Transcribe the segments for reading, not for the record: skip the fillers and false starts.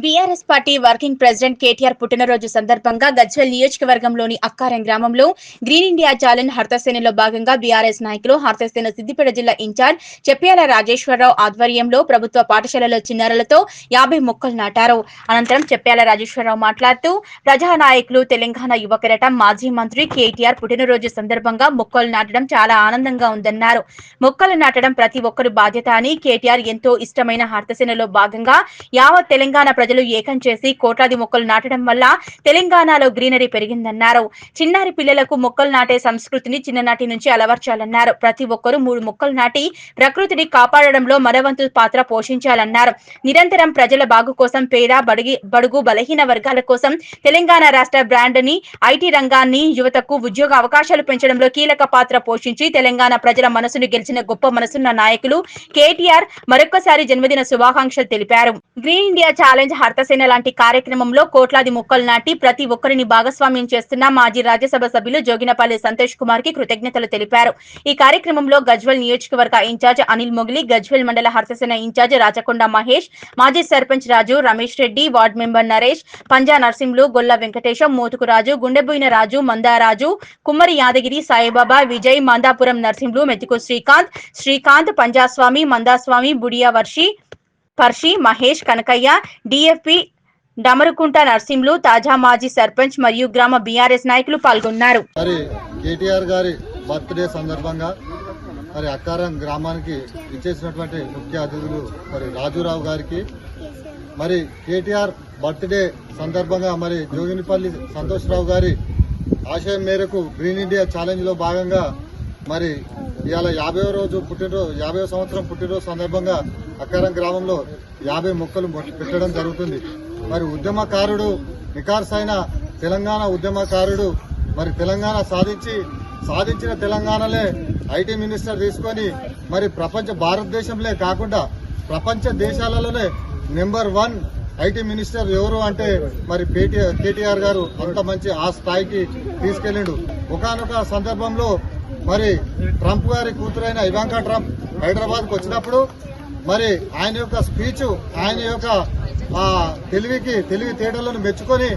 BRS party working president KTR పుట్టినరోజు సందర్భంగా గజ్వేల్ నియోజకవర్గంలోని అక్కారం గ్రామంలో గ్రీన్ ఇండియా ఛాలెంజ్ హర్తసేనలో భాగంగా బీఆర్ఎస్ నాయకులు హర్తసేన సిద్దిపేట జిల్లా ఇన్ఛార్జ్ చెప్పాల రాజేశ్వరరావు ఆధ్వర్యంలో ప్రభుత్వ పాఠశాలలో చిన్నారులతో 50 మొక్కలు నాటారు. అనంతరం చెప్పాల రాజేశ్వరరావు మాట్లాడుతూ ప్రజానాయకులు తెలంగాణ యువ కెరటం మాజీ మంత్రి కేటీఆర్ పుట్టినరోజు సందర్భంగా మొక్కలు నాటడం చాలా ఆనందంగా ఉందన్నారు. మొక్కలు నాటడం ప్రతి ఒక్కరి బాధ్యత అని కేటీఆర్ ఎంతో ఇష్టమైన హర్తసేనలో భాగంగా యావత్ తెలంగాణ ప్రజలు ఏకం చేసి కోట్లాది మొక్కలు నాటడం వల్ల తెలంగాణలో గ్రీనరీ పెరిగిందన్నారు. చిన్నారి పిల్లలకు మొక్కలు నాటే సంస్కృతిని చిన్ననాటి నుంచి అలవర్చాలన్నారు. ప్రతి ఒక్కరూ 3 మొక్కలు నాటి ప్రకృతిని కాపాడడంలో మనవంతు పాత్ర పోషించాలన్నారు. నిరంతరం ప్రజల బాగు కోసం పేద బడుగు బలహీన వర్గాల కోసం తెలంగాణ రాష్ట్ర బ్రాండ్ ని ఐటీ రంగాన్ని యువతకు ఉద్యోగ అవకాశాలు పెంచడంలో కీలక పాత్ర పోషించి తెలంగాణ ప్రజల మనసును గెలిచిన గొప్ప మనసున్న నాయకులు కేటీఆర్ మరొక్కసారి జన్మదిన శుభాకాంక్షలు తెలిపారు. గ్రీన్ ఇండియా ఛాలెంజ్ హర్తసేన లాంటి కార్యక్రమంలో కోట్లాది మొక్కలు నాటి ప్రతి ఒక్కరిని భాగస్వామ్యం చేస్తున్న మాజీ రాజ్యసభ సభ్యులు జోగినపల్లి సంతోష్ కుమార్ కి కృతజ్ఞతలు తెలిపారు. ఈ కార్యక్రమంలో గజ్వేల్ నియోజకవర్గ ఇన్ఛార్జ్ అనిల్ మొగిలి, గజ్వేల్ మండల హర్తసేన ఇన్ఛార్జ్ రాచకొండ మహేష్, మాజీ సర్పంచ్ రాజు, రమేష్ రెడ్డి, వార్డు మెంబర్ నరేష్, పంజా నర్సింహులు, గొల్ల వెంకటేశం, మోతుకురాజు, గుండెబోయిన రాజు, మందారాజు, కుమ్మరి యాదగిరి, సాయిబాబా, విజయ్, మందాపురం నర్సింహులు, మెతుకు శ్రీకాంత్, పంజాస్వామి, మందాస్వామి, బుడియా పర్షి, మహేష్, కనకయ్య, డిఎఫ్పి డమరుకుంట నర్సింహులు, తాజా మాజీ సర్పంచ్ మరియు గ్రామ బీఆర్ఎస్ నాయకులు పాల్గొన్నారు. కేటీఆర్ గారి బర్త్డే సందర్భంగా అక్కారం గ్రామానికి ఇచ్చేసినటువంటి ముఖ్య అతిథులు రాజురావు గారికి, కేటీఆర్ బర్త్డే సందర్భంగా జోగినిపల్లి సంతోష్రావు గారి ఆశయం మేరకు గ్రీన్ ఇండియా ఛాలెంజ్ లో భాగంగా ఇవాళ 50వ సంవత్సరం పుట్టినరోజు సందర్భంగా అక్కారం గ్రామంలో 50 మొక్కలు పెట్టడం జరుగుతుంది. ఉద్యమకారుడు, నికార్సైన తెలంగాణ ఉద్యమకారుడు, తెలంగాణ సాధించిన తెలంగాణలే ఐటీ మినిస్టర్ తీసుకొని భారతదేశంలో కాకుండా ప్రపంచ దేశాలలోనే నెంబర్ 1 ఐటీ మినిస్టర్ ఎవరు అంటే కేటీఆర్ గారు అంత మంచి ఆ స్థాయికి తీసుకెళ్లిండు. ఒకానొక సందర్భంలో ట్రంప్ గారి కూతురైన ఇవాంకా ట్రంప్ హైదరాబాద్కు వచ్చినప్పుడు ఆయన యొక్క స్పీచ్, ఆయన యొక్క తెలివితేటలను మెచ్చుకొని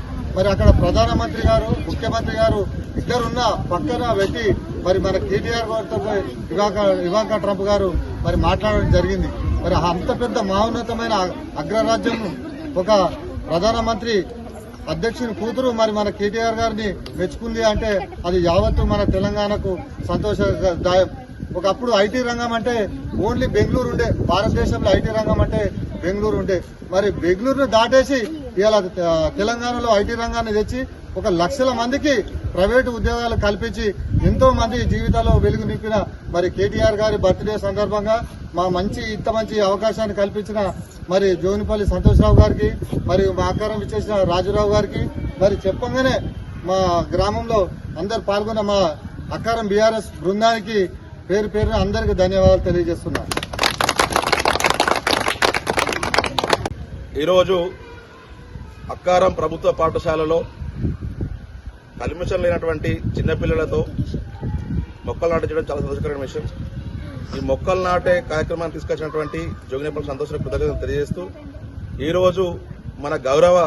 అక్కడ ప్రధానమంత్రి గారు, ముఖ్యమంత్రి గారు ఇద్దరున్న పక్కన పెట్టి మన కేటీఆర్ గారితో ఇవాంకా ట్రంప్ గారు మాట్లాడడం జరిగింది. అంత పెద్ద మహోన్నతమైన అగ్రరాజ్యం ఒక ప్రధానమంత్రి అధ్యక్షుని కూతురు మన కేటీఆర్ గారిని మెచ్చుకుంది అంటే అది యావత్తు మన తెలంగాణకు సంతోషదాయం. ఒకప్పుడు ఐటీ రంగం అంటే ఓన్లీ బెంగళూరు ఉండే, భారతదేశంలో ఐటీ రంగం అంటే బెంగళూరు ఉండే. బెంగళూరును దాటేసి ఇవాళ తెలంగాణలో ఐటీ రంగాన్ని తెచ్చి 1 లక్షల మందికి ప్రైవేటు ఉద్యోగాలు కల్పించి ఎంతో మంది జీవితాల్లో వెలుగు నింపిన కేటీఆర్ గారి బర్త్డే సందర్భంగా ఇంత మంచి అవకాశాన్ని కల్పించిన జోగినిపల్లి సంతోష్రావు గారికి, మా అక్కారం ఇచ్చేసిన రాజురావు గారికి, చెప్పంగానే మా గ్రామంలో అందరు పాల్గొన్న మా అక్కారం బీఆర్ఎస్ బృందానికి పేరున అందరికి ధన్యవాదాలు తెలియజేస్తున్నా. ఈరోజు అక్కారం ప్రభుత్వ పాఠశాలలో కల్మిషన్ లేనటువంటి చిన్నపిల్లలతో మొక్కలు నాటించడం చాలా సంతోషకరమైన విషయం. ఈ మొక్కలు నాటే కార్యక్రమాన్ని తీసుకొచ్చినటువంటి జోగినిపల్లి సంతోష కృతజ్ఞతలు తెలియజేస్తూ, ఈరోజు మన గౌరవ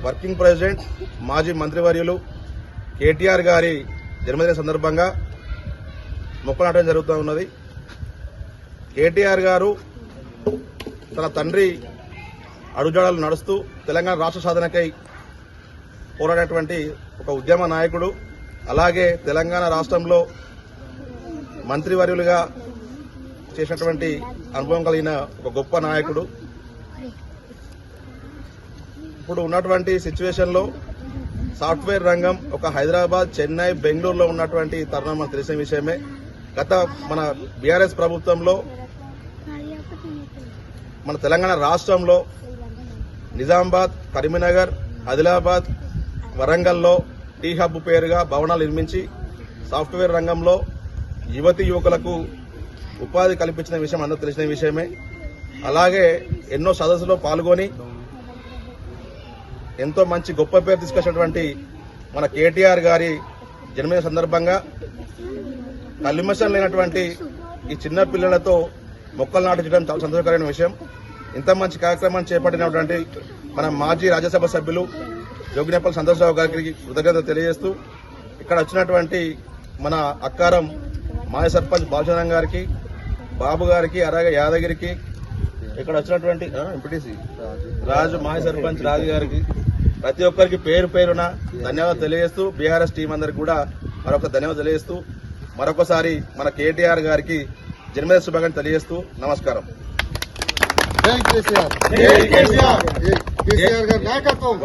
వర్కింగ్ ప్రెసిడెంట్ మాజీ మంత్రివర్యులు కేటీఆర్ గారి జన్మదిన సందర్భంగా మొక్కలు నాటడం జరుగుతూ ఉన్నది. కేటీఆర్ గారు తన తండ్రి అడుగుజాడలు నడుస్తూ తెలంగాణ రాష్ట్ర సాధనకై పోరాడేటువంటి ఒక ఉద్యమ నాయకుడు. అలాగే తెలంగాణ రాష్ట్రంలో మంత్రివర్యులుగా చేసినటువంటి అనుభవం కలిగిన ఒక గొప్ప నాయకుడు. ఇప్పుడు ఉన్నటువంటి సిచ్యువేషన్లో సాఫ్ట్వేర్ రంగం ఒక హైదరాబాద్, చెన్నై, బెంగళూరులో ఉన్నటువంటి తరుణం మనకు తెలిసిన విషయమే. మన బీఆర్ఎస్ ప్రభుత్వంలో మన తెలంగాణ రాష్ట్రంలో నిజామాబాద్, కరీంనగర్, ఆదిలాబాద్, వరంగల్లో టీ హబ్ పేరుగా భవనాలు నిర్మించి సాఫ్ట్వేర్ రంగంలో యువతి యువకులకు ఉపాధి కల్పించిన విషయం అందరూ తెలిసిన విషయమే. అలాగే ఎన్నో సదస్సులో పాల్గొని ఎంతో మంచి గొప్ప పేరు తీసుకొచ్చినటువంటి మన కేటీఆర్ గారి జన్మదిన సందర్భంగా కల్మషం లేనటువంటి ఈ చిన్న పిల్లలతో మొక్కలు నాటించడం చాలా సంతోషకరమైన విషయం. ఇంత మంచి కార్యక్రమాన్ని చేపట్టినటువంటి మన మాజీ రాజ్యసభ సభ్యులు జోగినేపల్లి సంతోషరావు గారికి కృతజ్ఞతలు తెలియజేస్తూ ఇక్కడ వచ్చినటువంటి మన అక్కారం మాజీ సర్పంచ్ బాలచంద్రం గారికి, బాబు గారికి, అలాగే యాదగిరికి, ఇక్కడ వచ్చినటువంటి ఎంపీటీసీ రాజు, మాజీ సర్పంచ్ రాజు గారికి, ప్రతి ఒక్కరికి పేరు పేరున ధన్యవాదాలు తెలియజేస్తూ బీఆర్ఎస్ టీం అందరికి కూడా మరొక ధన్యవాదాలు తెలియజేస్తూ మరొకసారి మన కేటీఆర్ గారికి జన్మదిన శుభాకాంక్షలు తెలియజేస్తూ నమస్కారం. జై కేసీఆర్. కేసీఆర్ గారి నాయకత్వం.